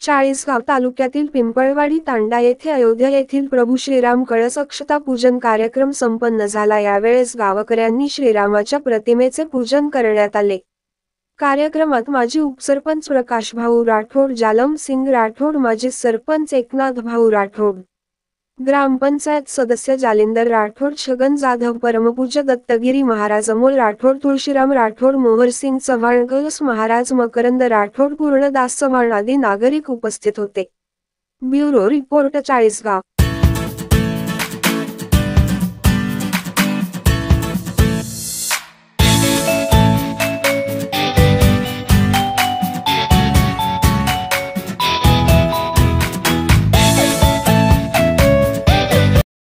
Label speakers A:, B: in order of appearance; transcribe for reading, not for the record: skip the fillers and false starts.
A: चाळीसगाव तालुक्यातील पिंपळवाडी तांडा येथे अयोध्या येथील प्रभू श्रीराम कळस अक्षता पूजन कार्यक्रम संपन्न झाला। यावेळेस गावकऱ्यांनी श्रीरामाच्या प्रतिमेचे पूजन करण्यात आले। कार्यक्रमात माजी उपसरपंच प्रकाश भाऊ राठोड, जालम सिंग राठोड, माजी सरपंच एकनाथ भाऊ राठोड, ग्रामपंचायत सदस्य जालिंदर राठोड, छगन जाधव, परमपूज्य दत्तगिरी महाराज अमोल राठोड, तुळशीराम राठोड, मोहरसिंग चव्हाण, गौस महाराज, मकरंद राठोड, पूर्णदास चव्हाण आदी नागरिक उपस्थित होते। Bureau report, Chalisgaon.